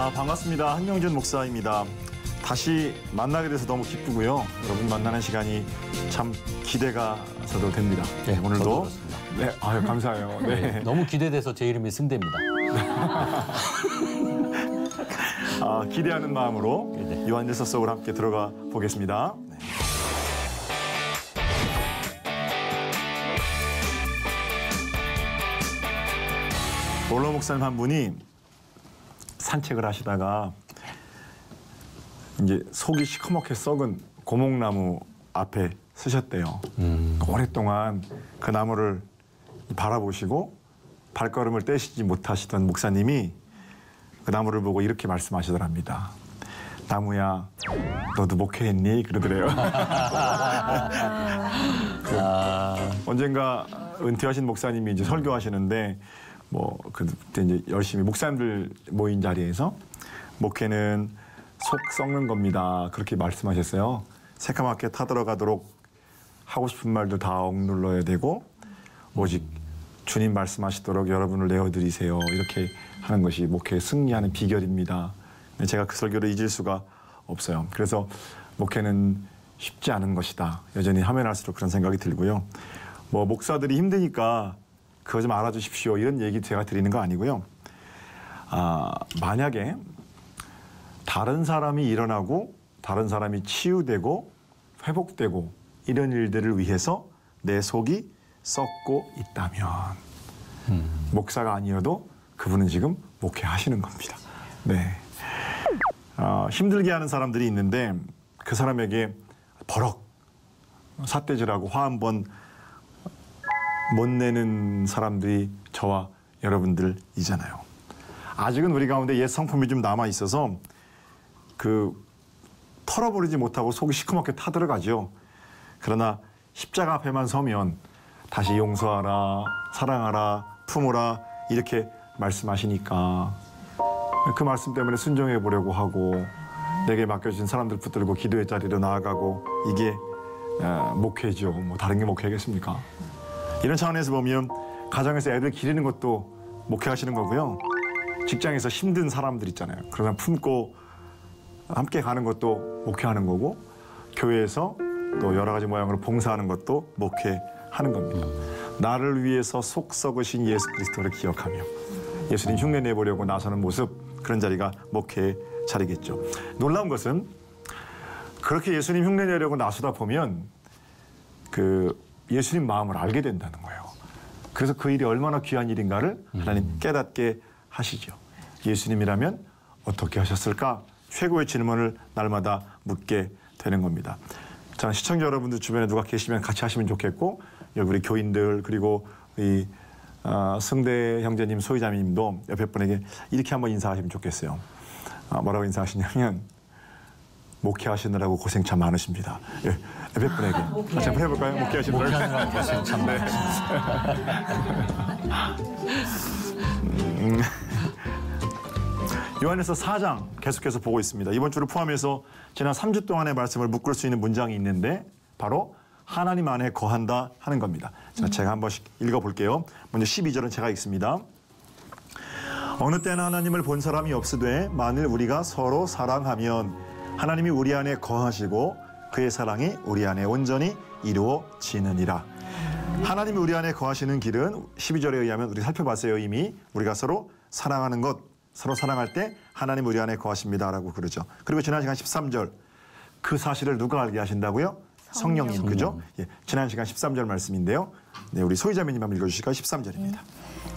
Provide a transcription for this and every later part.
반갑습니다. 한영준 목사입니다. 다시 만나게 돼서 너무 기쁘고요. 여러분 만나는 시간이 참 기대가 저도 됩니다. 네, 오늘도 네, 아유 감사해요. 네. 너무 기대돼서 제 이름이 승대입니다. 기대하는 마음으로 네. 요한일서 속으로 함께 들어가 보겠습니다. 네. 원로 목사님 한 분이 산책을 하시다가 이제 속이 시커멓게 썩은 고목나무 앞에 서셨대요. 오랫동안 그 나무를 바라보시고 발걸음을 떼시지 못하시던 목사님이 그 나무를 보고 이렇게 말씀하시더랍니다. 나무야, 너도 목회했니? 그러더래요. 언젠가 은퇴하신 목사님이 이제 설교하시는데 그때 이제 열심히 목사님들 모인 자리에서 목회는 속 썩는 겁니다. 그렇게 말씀하셨어요. 새까맣게 타들어가도록 하고 싶은 말도 다 억눌러야 되고 오직 주님 말씀하시도록 여러분을 내어드리세요. 이렇게 하는 것이 목회에 승리하는 비결입니다. 제가 그 설교를 잊을 수가 없어요. 그래서 목회는 쉽지 않은 것이다. 여전히 하면 할수록 그런 생각이 들고요. 목사들이 힘드니까 그거 좀 알아주십시오. 이런 얘기 제가 드리는 거 아니고요. 만약에 다른 사람이 일어나고 다른 사람이 치유되고 회복되고 이런 일들을 위해서 내 속이 썩고 있다면 목사가 아니어도 그분은 지금 목회하시는 겁니다. 네. 힘들게 하는 사람들이 있는데 그 사람에게 버럭 삿대질하고 화 한 번 못 내는 사람들이 저와 여러분들이잖아요. 아직은 우리 가운데 옛 성품이 좀 남아 있어서 털어버리지 못하고 속이 시커멓게 타들어가죠. 그러나 십자가 앞에만 서면 다시 용서하라, 사랑하라, 품으라 이렇게 말씀하시니까 그 말씀 때문에 순종해 보려고 하고 내게 맡겨진 사람들 붙들고 기도의 자리로 나아가고 이게 목회죠. 다른 게 목회겠습니까? 이런 차원에서 보면 가정에서 애들 기르는 것도 목회하시는 거고요. 직장에서 힘든 사람들 있잖아요. 그러면 품고 함께 가는 것도 목회하는 거고 교회에서 또 여러 가지 모양으로 봉사하는 것도 목회하는 겁니다. 나를 위해서 속 썩으신 예수 그리스도를 기억하며 예수님 흉내 내보려고 나서는 모습, 그런 자리가 목회의 자리겠죠. 놀라운 것은 그렇게 예수님 흉내 내려고 나서다 보면 예수님 마음을 알게 된다는 거예요. 그래서 그 일이 얼마나 귀한 일인가를 하나님 깨닫게 하시죠. 예수님이라면 어떻게 하셨을까? 최고의 질문을 날마다 묻게 되는 겁니다. 저는 시청자 여러분들 주변에 누가 계시면 같이 하시면 좋겠고 여기 우리 교인들 그리고 우리 승대 형제님, 소희자매님도 옆에 분에게 이렇게 한번 인사하시면 좋겠어요. 뭐라고 인사하시냐면 목회하시느라고 고생 참 많으십니다. 예, 옆에 분에게 같이 한번 해볼까요? 목회하시느라고 고생 참 많으십니다. 요한일서 4장 계속해서 보고 있습니다. 이번 주를 포함해서 지난 3주 동안의 말씀을 묶을 수 있는 문장이 있는데 바로 하나님 안에 거한다 하는 겁니다. 제가 한 번씩 읽어볼게요. 먼저 12절은 제가 읽습니다. 어느 때나 하나님을 본 사람이 없으되 만일 우리가 서로 사랑하면 하나님이 우리 안에 거하시고 그의 사랑이 우리 안에 온전히 이루어지느니라. 하나님이 우리 안에 거하시는 길은 12절에 의하면 우리 살펴봤어요. 이미 우리가 서로 사랑하는 것, 서로 사랑할 때 하나님 우리 안에 거하십니다라고 그러죠. 그리고 지난 시간 13절 그 사실을 누가 알게 하신다고요? 성령님. 그죠? 예, 지난 시간 13절 말씀인데요. 네, 우리 소희자매님 한번 읽어주실까요? 13절입니다.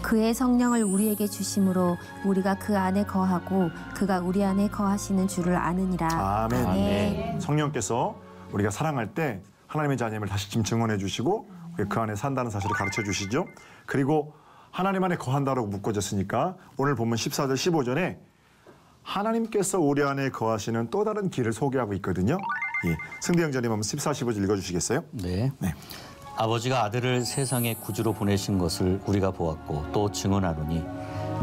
그의 성령을 우리에게 주심으로 우리가 그 안에 거하고 그가 우리 안에 거하시는 줄을 아느니라. 아멘. 아멘. 성령께서 우리가 사랑할 때 하나님의 자녀임을 다시 지금 증언해 주시고 그 안에 산다는 사실을 가르쳐 주시죠. 그리고 하나님 안에 거한다라고 묶어졌으니까 오늘 보면 14절 15절에 하나님께서 우리 안에 거하시는 또 다른 길을 소개하고 있거든요. 예, 승대 형제님 한번 14, 15절 읽어주시겠어요? 네. 네. 아버지가 아들을 세상에 구주로 보내신 것을 우리가 보았고 또 증언하노니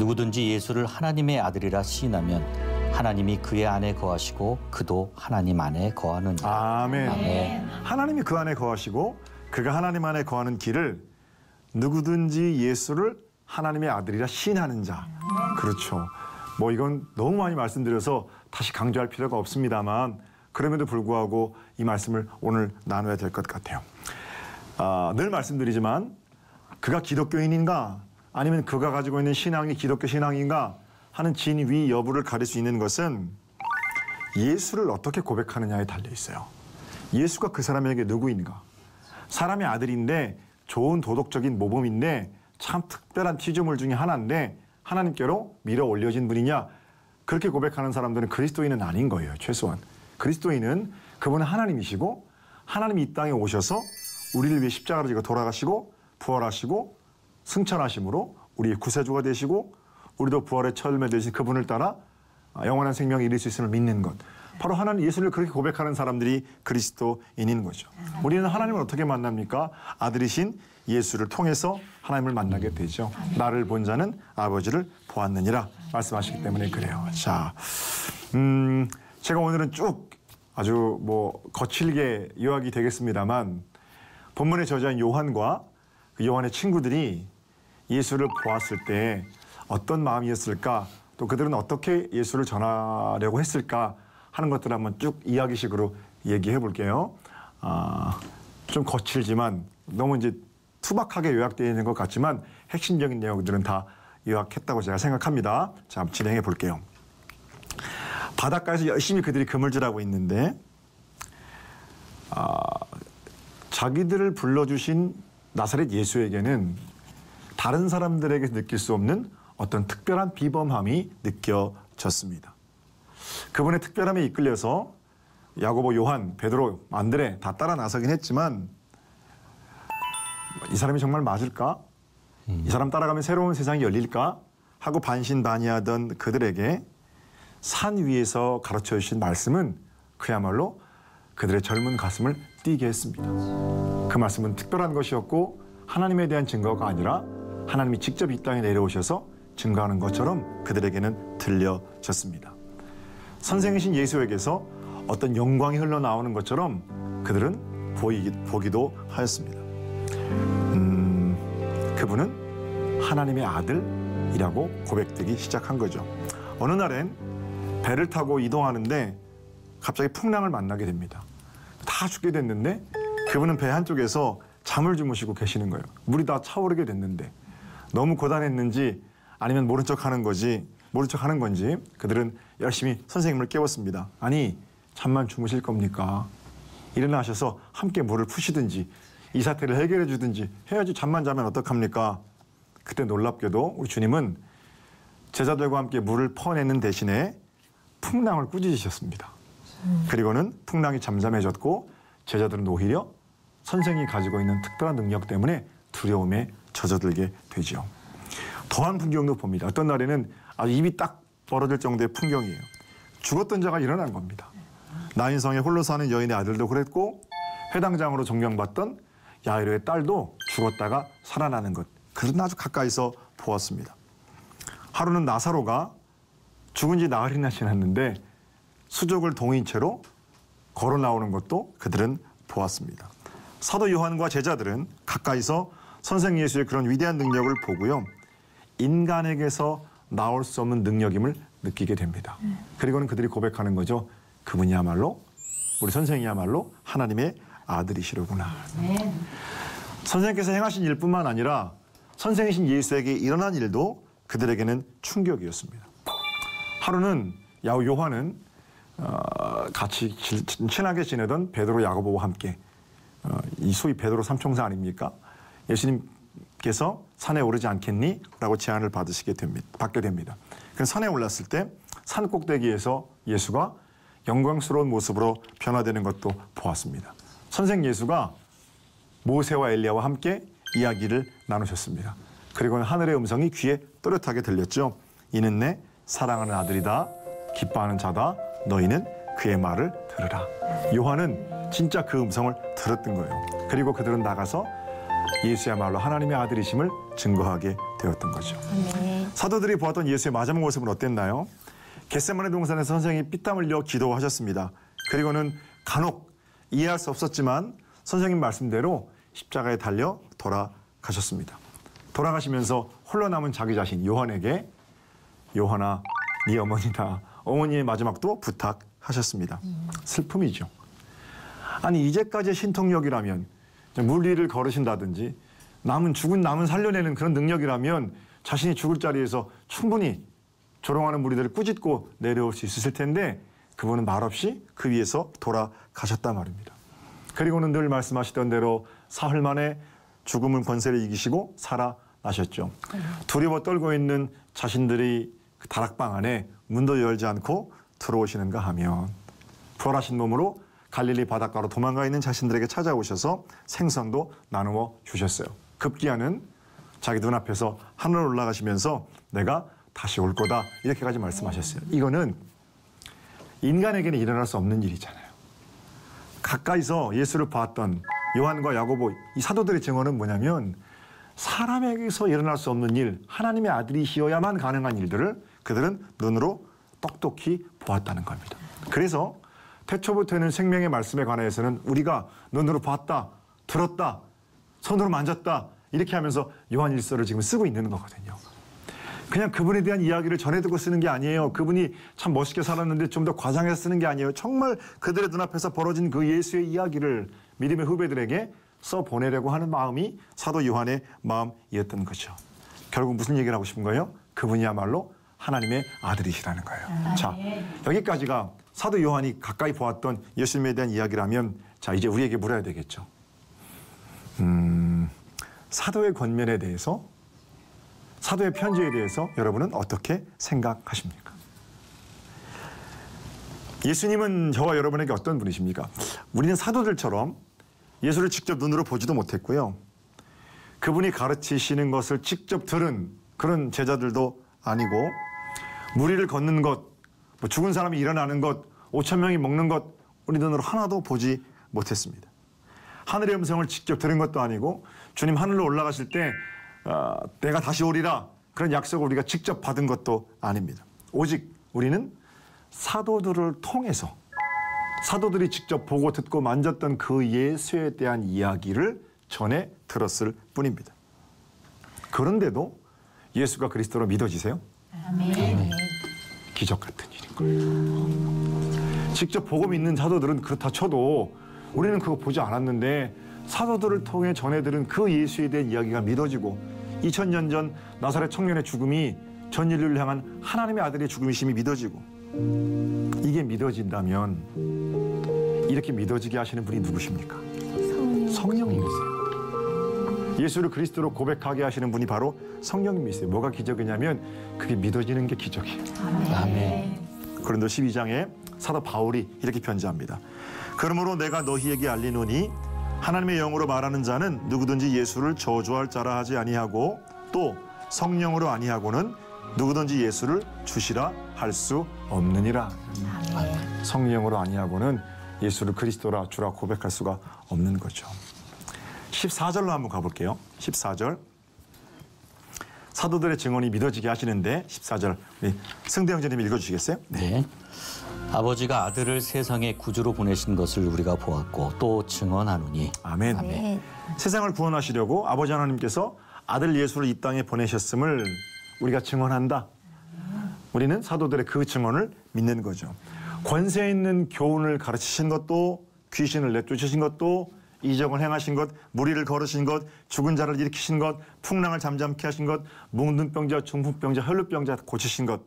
누구든지 예수를 하나님의 아들이라 시인하면 하나님이 그의 안에 거하시고 그도 하나님 안에 거하느니라. 아멘. 아멘. 하나님이 그 안에 거하시고 그가 하나님 안에 거하는 길을 누구든지 예수를 하나님의 아들이라 시인하는 자. 그렇죠. 뭐 이건 너무 많이 말씀드려서 다시 강조할 필요가 없습니다만 그럼에도 불구하고 이 말씀을 오늘 나눠야 될 것 같아요. 늘 말씀드리지만 그가 기독교인인가 아니면 그가 가지고 있는 신앙이 기독교 신앙인가 하는 진위 여부를 가릴 수 있는 것은 예수를 어떻게 고백하느냐에 달려 있어요. 예수가 그 사람에게 누구인가? 사람의 아들인데 좋은 도덕적인 모범인데 참 특별한 피조물 중에 하나인데 하나님께로 밀어 올려진 분이냐? 그렇게 고백하는 사람들은 그리스도인은 아닌 거예요. 최소한. 그리스도인은 그분은 하나님이시고 하나님이 이 땅에 오셔서 우리를 위해 십자가를 지고 돌아가시고 부활하시고 승천하심으로 우리의 구세주가 되시고 우리도 부활의 철매 되신 그분을 따라 영원한 생명을 이룰 수 있음을 믿는 것. 바로 하나님 예수를 그렇게 고백하는 사람들이 그리스도인인 거죠. 우리는 하나님을 어떻게 만납니까? 아들이신 예수를 통해서 하나님을 만나게 되죠. 나를 본 자는 아버지를 보았느니라 말씀하시기 때문에 그래요. 자, 제가 오늘은 쭉 아주 뭐 거칠게 요약이 되겠습니다만 본문의 저자인 요한과 그 요한의 친구들이 예수를 보았을 때 어떤 마음이었을까, 또 그들은 어떻게 예수를 전하려고 했을까 하는 것들을 한번 쭉 이야기식으로 얘기해 볼게요. 좀 거칠지만 너무 이제 투박하게 요약되어 있는 것 같지만 핵심적인 내용들은 다 요약했다고 제가 생각합니다. 자, 한번 진행해 볼게요. 바닷가에서 열심히 그들이 그물질하고 있는데 자기들을 불러주신 나사렛 예수에게는 다른 사람들에게 느낄 수 없는 어떤 특별한 비범함이 느껴졌습니다. 그분의 특별함에 이끌려서 야고보, 요한, 베드로, 안드레 다 따라 나서긴 했지만 이 사람이 정말 맞을까? 이 사람 따라가면 새로운 세상이 열릴까? 하고 반신반의하던 그들에게 산 위에서 가르쳐 주신 말씀은 그야말로 그들의 젊은 가슴을 뛰게 했습니다. 그 말씀은 특별한 것이었고 하나님에 대한 증거가 아니라 하나님이 직접 이 땅에 내려오셔서 증거하는 것처럼 그들에게는 들려졌습니다. 선생이신 예수에게서 어떤 영광이 흘러나오는 것처럼 그들은 보기도 하였습니다. 그분은 하나님의 아들이라고 고백되기 시작한 거죠. 어느 날엔 배를 타고 이동하는데 갑자기 풍랑을 만나게 됩니다. 다 죽게 됐는데 그분은 배 한쪽에서 잠을 주무시고 계시는 거예요. 물이 다 차오르게 됐는데 너무 고단했는지 아니면 모른 척하는 건지 그들은 열심히 선생님을 깨웠습니다. 아니 잠만 주무실 겁니까? 일어나셔서 함께 물을 푸시든지 이 사태를 해결해 주든지 해야지. 잠만 자면 어떡합니까? 그때 놀랍게도 우리 주님은 제자들과 함께 물을 퍼내는 대신에 풍랑을 꾸짖으셨습니다. 그리고는 풍랑이 잠잠해졌고 제자들은 오히려 선생이 가지고 있는 특별한 능력 때문에 두려움에 젖어들게 되죠. 더한 풍경도 봅니다. 어떤 날에는 아주 입이 딱 벌어질 정도의 풍경이에요. 죽었던 자가 일어난 겁니다. 나인성에 홀로 사는 여인의 아들도 그랬고 회당장으로 존경받던 야이로의 딸도 죽었다가 살아나는 것. 그런 아주 가까이서 보았습니다. 하루는 나사로가 죽은 지 나흘이나 지났는데 수족을 동인 채로 걸어 나오는 것도 그들은 보았습니다. 사도 요한과 제자들은 가까이서 선생 예수의 그런 위대한 능력을 보고요. 인간에게서 나올 수 없는 능력임을 느끼게 됩니다. 그리고는 그들이 고백하는 거죠. 그분이야말로 우리 선생이야말로 하나님의 아들이시로구나. 선생님께서 행하신 일뿐만 아니라 선생이신 예수에게 일어난 일도 그들에게는 충격이었습니다. 하루는 요한은 같이 친하게 지내던 베드로, 야고보와 함께 이 소위 베드로 삼총사 아닙니까? 예수님께서 산에 오르지 않겠니? 라고 제안을 받게 됩니다. 그래서 산에 올랐을 때 산 꼭대기에서 예수가 영광스러운 모습으로 변화되는 것도 보았습니다. 선생 예수가 모세와 엘리야와 함께 이야기를 나누셨습니다. 그리고는 하늘의 음성이 귀에 또렷하게 들렸죠. 이는 내 사랑하는 아들이다. 기뻐하는 자다. 너희는 그의 말을 들으라. 요한은 진짜 그 음성을 들었던 거예요. 그리고 그들은 나가서 예수야말로 하나님의 아들이심을 증거하게 되었던 거죠. 사도들이 보았던 예수의 마지막 모습은 어땠나요? 겟세마네 동산에서 선생님이 피땀 흘려 기도하셨습니다. 그리고는 간혹 이해할 수 없었지만 선생님 말씀대로 십자가에 달려 돌아가셨습니다. 돌아가시면서 홀로 남은 자기 자신 요한에게 요한아 네 어머니다. 어머니의 마지막도 부탁하셨습니다. 슬픔이죠. 아니 이제까지의 신통력이라면 물 위를 걸으신다든지 죽은 남은 살려내는 그런 능력이라면 자신이 죽을 자리에서 충분히 조롱하는 무리들을 꾸짖고 내려올 수 있었을 텐데 그분은 말없이 그 위에서 돌아가셨단 말입니다. 그리고는 늘 말씀하시던 대로 사흘 만에 죽음을 권세를 이기시고 살아나셨죠. 두려워 떨고 있는 자신들이 그 다락방 안에 문도 열지 않고 들어오시는가 하면 부활하신 몸으로 갈릴리 바닷가로 도망가 있는 자신들에게 찾아오셔서 생선도 나누어 주셨어요. 급기야는 자기 눈앞에서 하늘 올라가시면서 내가 다시 올 거다 이렇게까지 말씀하셨어요. 이거는 인간에게는 일어날 수 없는 일이잖아요. 가까이서 예수를 봤던 요한과 야고보 이 사도들의 증언은 뭐냐면 사람에게서 일어날 수 없는 일, 하나님의 아들이시어야만 가능한 일들을 그들은 눈으로 똑똑히 보았다는 겁니다. 그래서 태초부터는 생명의 말씀에 관해서는 우리가 눈으로 봤다, 들었다, 손으로 만졌다 이렇게 하면서 요한일서를 지금 쓰고 있는 거거든요. 그냥 그분에 대한 이야기를 전해두고 쓰는 게 아니에요. 그분이 참 멋있게 살았는데 좀 더 과장해서 쓰는 게 아니에요. 정말 그들의 눈앞에서 벌어진 그 예수의 이야기를 믿음의 후배들에게 써보내려고 하는 마음이 사도 요한의 마음이었던 거죠. 결국 무슨 얘기를 하고 싶은 거예요? 그분이야말로 하나님의 아들이시라는 거예요. 자, 여기까지가 사도 요한이 가까이 보았던 예수님에 대한 이야기라면 자, 이제 우리에게 물어야 되겠죠. 사도의 권면에 대해서 사도의 편지에 대해서 여러분은 어떻게 생각하십니까? 예수님은 저와 여러분에게 어떤 분이십니까? 우리는 사도들처럼 예수를 직접 눈으로 보지도 못했고요. 그분이 가르치시는 것을 직접 들은 그런 제자들도 아니고 무리를 걷는 것, 죽은 사람이 일어나는 것, 5천 명이 먹는 것 우리 눈으로 하나도 보지 못했습니다. 하늘의 음성을 직접 들은 것도 아니고 주님 하늘로 올라가실 때 내가 다시 오리라 그런 약속을 우리가 직접 받은 것도 아닙니다. 오직 우리는 사도들을 통해서 사도들이 직접 보고 듣고 만졌던 그 예수에 대한 이야기를 전해 들었을 뿐입니다. 그런데도 예수가 그리스도로 믿어지세요? 아멘. 기적 같은 일인 거예요. 직접 보고 믿는 사도들은 그렇다 쳐도 우리는 그거 보지 않았는데 사도들을 통해 전해 들은 그 예수에 대한 이야기가 믿어지고 2000년 전 나사렛 청년의 죽음이 전 인류를 향한 하나님의 아들의 죽음이심이 믿어지고 이게 믿어진다면 이렇게 믿어지게 하시는 분이 누구십니까? 성령님이세요. 예수를 그리스도로 고백하게 하시는 분이 바로 성령님이세요. 뭐가 기적이냐면 그게 믿어지는 게 기적이에요. 아멘. 고린도 12장에 사도 바울이 이렇게 편지합니다. 그러므로 내가 너희에게 알리노니 하나님의 영으로 말하는 자는 누구든지 예수를 저주할 자라 하지 아니하고 또 성령으로 아니하고는 누구든지 예수를 주시라 할 수 없느니라. 성령으로 아니하고는 예수를 그리스도라 주라 고백할 수가 없는 거죠. 14절로 한번 가볼게요. 14절. 사도들의 증언이 믿어지게 하시는데 14절 우리 승대 형제님이 읽어주시겠어요? 네. 아버지가 아들을 세상의 구주로 보내신 것을 우리가 보았고 또 증언하노니. 아멘. 아멘. 세상을 구원하시려고 아버지 하나님께서 아들 예수를 이 땅에 보내셨음을 우리가 증언한다. 우리는 사도들의 그 증언을 믿는 거죠. 권세 있는 교훈을 가르치신 것도 귀신을 내쫓으신 것도 이적을 행하신 것, 무리를 걸으신 것, 죽은 자를 일으키신 것, 풍랑을 잠잠케 하신 것, 뭉든 병자, 중풍병자, 혈루병자 고치신 것,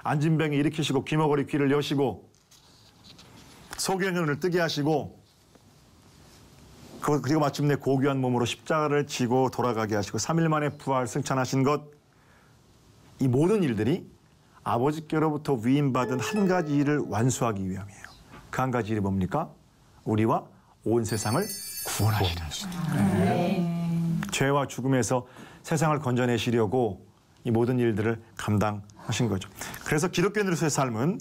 앉은 병이 일으키시고 귀머거리 귀를 여시고 소경의 눈을 뜨게 하시고 그리고 마침내 고귀한 몸으로 십자가를 지고 돌아가게 하시고 3일 만에 부활 승천하신 것, 이 모든 일들이 아버지께로부터 위임받은 한 가지 일을 완수하기 위함이에요. 그 한 가지 일이 뭡니까? 우리와 온 세상을 구원하시는 죄와 죽음에서 세상을 건져내시려고 이 모든 일들을 감당하신 거죠. 그래서 기독교인으로서의 삶은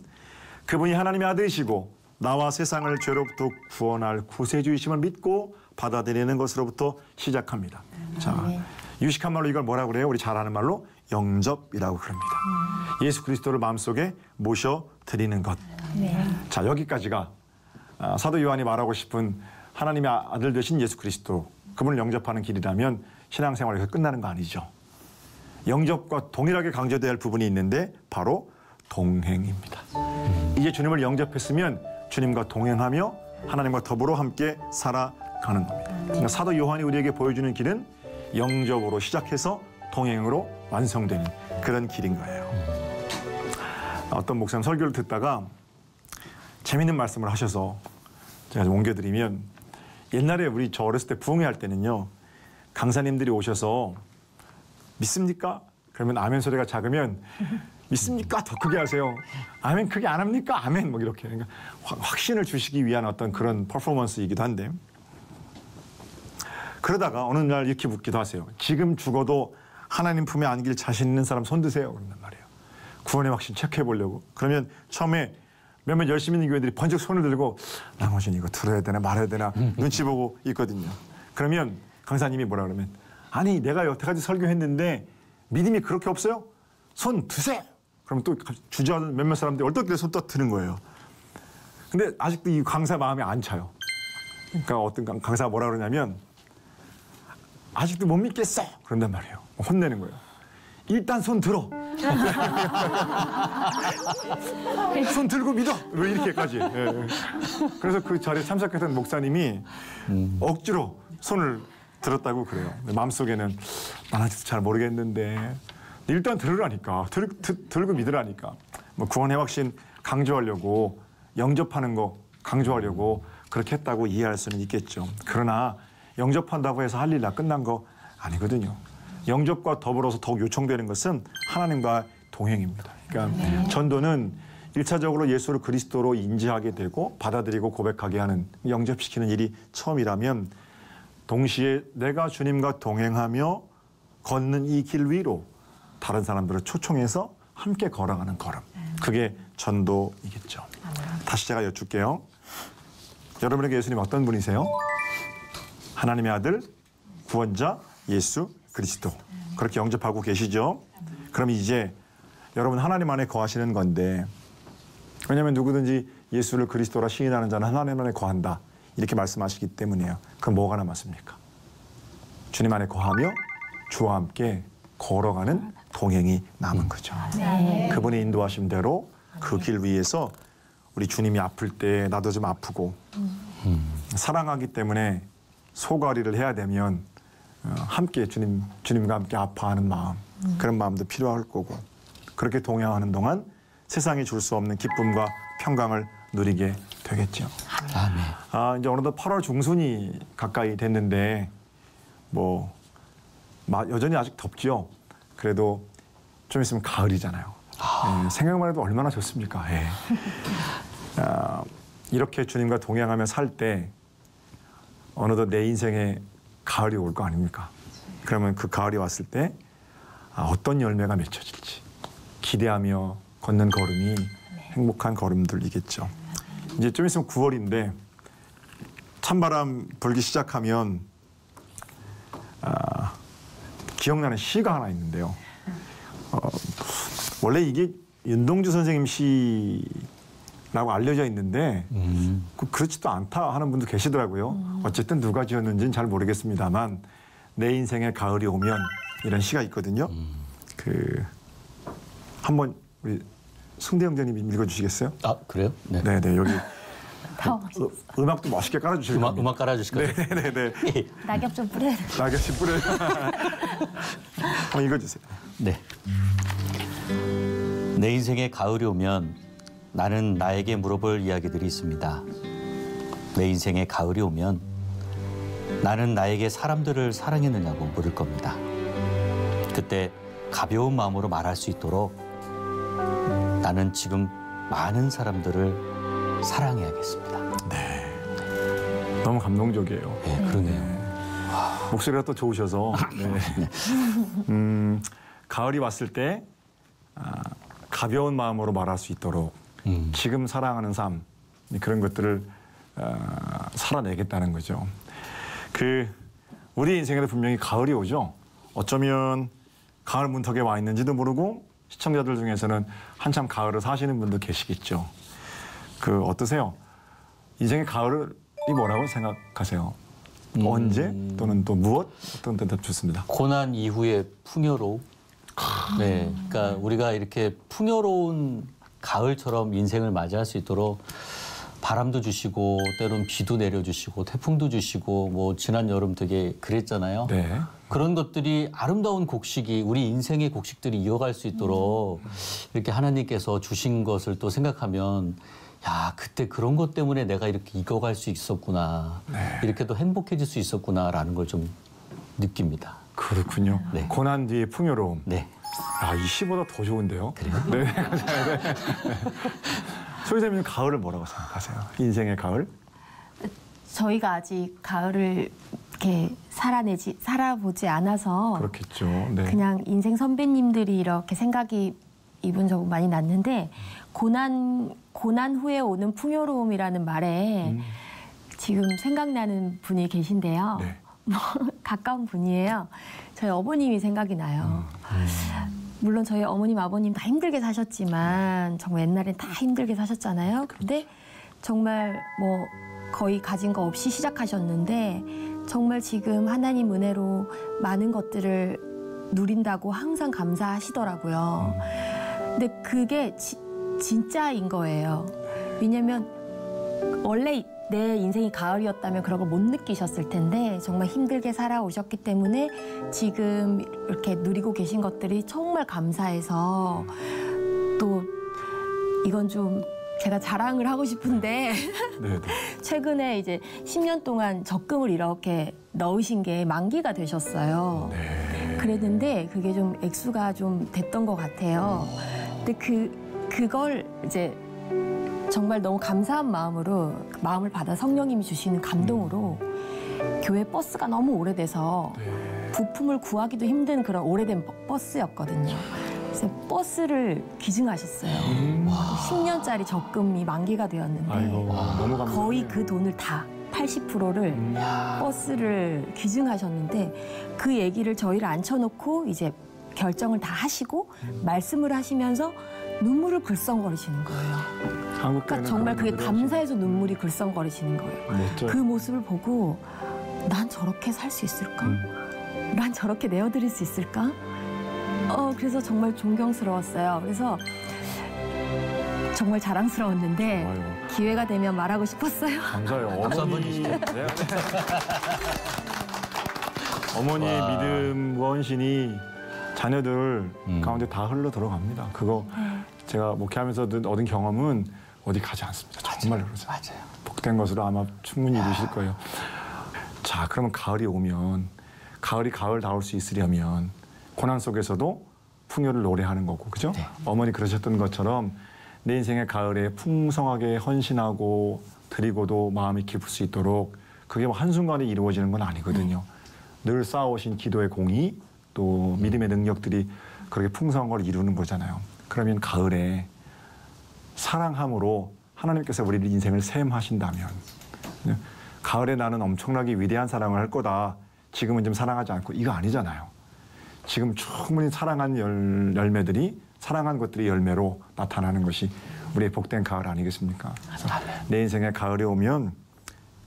그분이 하나님의 아들이시고 나와 세상을 죄로부터 구원할 구세주이심을 믿고 받아들이는 것으로부터 시작합니다. 자, 유식한 말로 이걸 뭐라고 그래요? 우리 잘 아는 말로 영접이라고 그럽니다. 예수 그리스도를 마음속에 모셔드리는 것. 자, 여기까지가 사도 요한이 말하고 싶은 하나님의 아들 되신 예수 그리스도, 그분을 영접하는 길이라면 신앙생활에서 끝나는 거 아니죠. 영접과 동일하게 강조돼야 할 부분이 있는데 바로 동행입니다. 이제 주님을 영접했으면 주님과 동행하며 하나님과 더불어 함께 살아가는 겁니다. 그러니까 사도 요한이 우리에게 보여주는 길은 영접으로 시작해서 동행으로 완성되는 그런 길인 거예요. 어떤 목사님 설교를 듣다가 재밌는 말씀을 하셔서 제가 좀 옮겨드리면, 옛날에 저 어렸을 때 부흥회 할 때는요, 강사님들이 오셔서 믿습니까? 그러면 아멘 소리가 작으면 믿습니까? 더 크게 하세요. 아멘 크게 안 합니까? 아멘 뭐 이렇게. 그러니까 확신을 주시기 위한 어떤 그런 퍼포먼스이기도 한데, 그러다가 어느 날 이렇게 묻기도 하세요. 지금 죽어도 하나님 품에 안길 자신 있는 사람 손 드세요. 그런단 말이에요. 구원의 확신 체크해 보려고. 그러면 처음에 몇몇 열심히 있는 교회들이 번쩍 손을 들고 나머지는 이거 들어야 되나 말아야 되나 눈치 보고 있거든요. 그러면 강사님이 뭐라 그러면, 아니 내가 여태까지 설교했는데 믿음이 그렇게 없어요? 손 드세요. 그럼 또 주저하는 몇몇 사람들이 얼떨결에 손 떠드는 거예요. 근데 아직도 이 강사 마음에 안 차요. 그러니까 어떤 강사가 뭐라 그러냐면, 아직도 못 믿겠어. 그런단 말이에요. 혼내는 거예요. 일단 손 들어. 손 들고 믿어. 왜 이렇게까지. 예. 그래서 그 자리에 참석했던 목사님이 억지로 손을 들었다고 그래요. 마음속에는 난 아직도 잘 모르겠는데 일단 들으라니까. 들고 믿으라니까. 뭐 구원의 확신 강조하려고, 영접하는 거 강조하려고 그렇게 했다고 이해할 수는 있겠죠. 그러나 영접한다고 해서 할 일 다 끝난 거 아니거든요. 영접과 더불어서 더욱 요청되는 것은 하나님과 동행입니다. 그러니까 전도는 1차적으로 예수를 그리스도로 인지하게 되고 받아들이고 고백하게 하는, 영접시키는 일이 처음이라면, 동시에 내가 주님과 동행하며 걷는 이 길 위로 다른 사람들을 초청해서 함께 걸어가는 걸음. 그게 전도이겠죠. 다시 제가 여쭐게요. 여러분에게 예수님 어떤 분이세요? 하나님의 아들, 구원자, 예수 그리스도. 그렇게 영접하고 계시죠? 그럼 이제 여러분 하나님 안에 거하시는 건데, 왜냐하면 누구든지 예수를 그리스도라 시인하는 자는 하나님 안에 거한다, 이렇게 말씀하시기 때문이에요. 그럼 뭐가 남았습니까? 주님 안에 거하며 주와 함께 걸어가는 동행이 남은 거죠. 네. 그분의 인도하신 대로 그 길 위에서 우리 주님이 아플 때 나도 좀 아프고, 사랑하기 때문에 소가리를 해야 되면 함께 주님과 함께 아파하는 마음, 그런 마음도 필요할 거고, 그렇게 동행하는 동안 세상이 줄 수 없는 기쁨과 평강을 누리게 되겠죠. 아멘. 이제 어느덧 8월 중순이 가까이 됐는데 여전히 아직 덥죠. 그래도 좀 있으면 가을이잖아요. 생각만 해도 얼마나 좋습니까? 이렇게 주님과 동행하며 살 때 어느덧 내 인생에 가을이 올 거 아닙니까? 그러면 그 가을이 왔을 때 어떤 열매가 맺혀질지 기대하며 걷는 걸음이 행복한 걸음들이겠죠. 이제 좀 있으면 9월인데 찬바람 불기 시작하면 기억나는 시가 하나 있는데요. 원래 이게 윤동주 선생님 시라고 알려져 있는데 그렇지도 않다 하는 분도 계시더라고요. 어쨌든 누가 지었는지는 잘 모르겠습니다만, 내 인생에 가을이 오면 이런 시가 있거든요. 한번 우리 승대 형제님이 읽어주시겠어요? 아, 그래요? 네. 네네, 여기 음악도 멋있게 깔아주실 겁니다. 음악 깔아주실 거예요? 네네네. 낙엽 좀 뿌려야 돼. 낙엽씨 뿌려요. 한번 읽어주세요. 네. 내 인생에 가을이 오면 나는 나에게 물어볼 이야기들이 있습니다. 내 인생에 가을이 오면 나는 나에게 사람들을 사랑했느냐고 물을 겁니다. 그때 가벼운 마음으로 말할 수 있도록 나는 지금 많은 사람들을 사랑해야겠습니다. 네. 너무 감동적이에요. 네, 그러네요. 목소리가 또 좋으셔서. 네. 가을이 왔을 때 가벼운 마음으로 말할 수 있도록 지금 사랑하는 삶, 그런 것들을 살아내겠다는 거죠. 우리 인생에도 분명히 가을이 오죠. 어쩌면 가을 문턱에 와 있는지도 모르고, 시청자들 중에서는 한참 가을을 사시는 분도 계시겠죠. 어떠세요? 인생의 가을이 뭐라고 생각하세요? 언제? 또는 또 무엇? 어떤 대답 좋습니다. 고난 이후의 풍요로움. 네, 그러니까 우리가 이렇게 풍요로운 가을처럼 인생을 맞이할 수 있도록 바람도 주시고 때로는 비도 내려주시고 태풍도 주시고 뭐 지난 여름 되게 그랬잖아요. 네. 그런 것들이 아름다운 곡식이 우리 인생의 곡식들이 이어갈 수 있도록 이렇게 하나님께서 주신 것을 또 생각하면 야 그때 그런 것 때문에 내가 이렇게 이겨갈 수 있었구나. 네. 이렇게 또 행복해질 수 있었구나라는 걸 좀 느낍니다. 그렇군요. 네. 고난 뒤의 풍요로움. 네. 아, 이 시보다 더 좋은데요? 그래요? 네. 소희자매는 가을을 뭐라고 생각하세요? 인생의 가을? 저희가 아직 가을을 이렇게 살아보지 않아서 그렇겠죠. 네. 그냥 인생 선배님들이 이렇게 생각이 이분 저분 많이 났는데 고난 후에 오는 풍요로움이라는 말에 지금 생각나는 분이 계신데요. 네. 가까운 분이에요. 저희 어머님이 생각이 나요. 물론 저희 어머님, 아버님 다 힘들게 사셨지만 정말 옛날엔 다 힘들게 사셨잖아요. 근데 정말 뭐 거의 가진 거 없이 시작하셨는데 정말 지금 하나님 은혜로 많은 것들을 누린다고 항상 감사하시더라고요. 근데 그게 진짜인 거예요. 왜냐면 원래 내 인생이 가을이었다면 그런 걸 못 느끼셨을 텐데 정말 힘들게 살아오셨기 때문에 지금 이렇게 누리고 계신 것들이 정말 감사해서 또 이건 좀 제가 자랑을 하고 싶은데 네, 네. 최근에 이제 10년 동안 적금을 이렇게 넣으신 게 만기가 되셨어요. 네. 그랬는데 그게 좀 액수가 좀 됐던 것 같아요. 근데 그걸 이제 정말 너무 감사한 마음으로 마음을 받아 성령님이 주시는 감동으로 교회 버스가 너무 오래돼서 부품을 구하기도 힘든 그런 오래된 버스였거든요. 그래서 버스를 기증하셨어요. 10년짜리 적금이 만기가 되었는데 아이고, 너무 감사해요. 거의 그 돈을 다 80%를 버스를 기증하셨는데 그 얘기를 저희를 앉혀놓고 이제 결정을 다 하시고 말씀을 하시면서 눈물을 글썽거리시는 거예요. 그러니까 정말 그게 감사해서 눈물이 글썽거리시는 거예요. 멋져요. 그 모습을 보고 난 저렇게 살 수 있을까? 난 저렇게 내어드릴 수 있을까? 그래서 정말 존경스러웠어요. 그래서 정말 자랑스러웠는데 좋아요. 기회가 되면 말하고 싶었어요. 감사해요. 박수 한번 어머니, 주시죠. 네. 어머니의 와. 믿음과 헌신이 자녀들 가운데 다 흘러 들어갑니다. 그거 제가 목회하면서 얻은 경험은 어디 가지 않습니다. 정말로 그러세요. 맞아요. 복된 것으로 아마 충분히 이루실 거예요. 자, 그러면 가을이 오면 가을이 가을다울 수 있으려면 고난 속에서도 풍요를 노래하는 거고, 그죠? 네. 어머니 그러셨던 것처럼 내 인생의 가을에 풍성하게 헌신하고 드리고도 마음이 깊을 수 있도록 그게 뭐 한순간에 이루어지는 건 아니거든요. 늘 쌓아오신 기도의 공이 또 믿음의 능력들이 그렇게 풍성한 걸 이루는 거잖아요. 그러면 가을에 사랑함으로 하나님께서 우리 인생을 샘하신다면 가을에 나는 엄청나게 위대한 사랑을 할 거다. 지금은 좀 사랑하지 않고 이거 아니잖아요. 지금 충분히 사랑한 열매들이 사랑한 것들이 열매로 나타나는 것이 우리의 복된 가을 아니겠습니까? 그래서 내 인생에 가을이 오면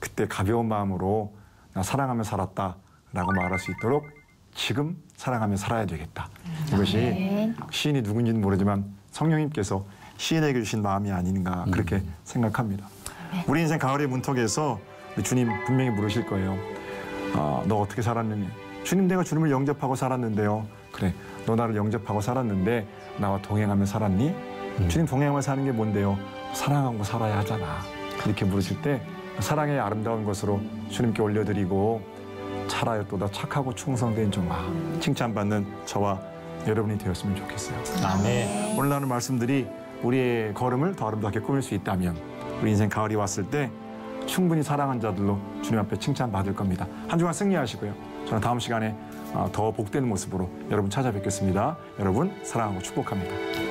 그때 가벼운 마음으로 나 사랑하며 살았다라고 말할 수 있도록 지금 사랑하며 살아야 되겠다. 이것이 시인이 누군지는 모르지만 성령님께서 시인에게 주신 마음이 아닌가 그렇게 생각합니다. 우리 인생 가을의 문턱에서 주님 분명히 물으실 거예요. 너 어떻게 살았느냐? 주님 내가 주님을 영접하고 살았는데요. 그래, 너 나를 영접하고 살았는데 나와 동행하며 살았니? 주님 동행하며 사는 게 뭔데요? 사랑하고 살아야 하잖아. 이렇게 물으실 때 사랑의 아름다운 것으로 주님께 올려드리고 차라였도다 착하고 충성된 종아 칭찬받는 저와 여러분이 되었으면 좋겠어요. 아멘. 오늘 나눈 말씀들이 우리의 걸음을 더 아름답게 꾸밀 수 있다면 우리 인생 가을이 왔을 때 충분히 사랑한 자들로 주님 앞에 칭찬받을 겁니다. 한 주간 승리하시고요. 저는 다음 시간에 더 복된 모습으로 여러분 찾아뵙겠습니다. 여러분 사랑하고 축복합니다.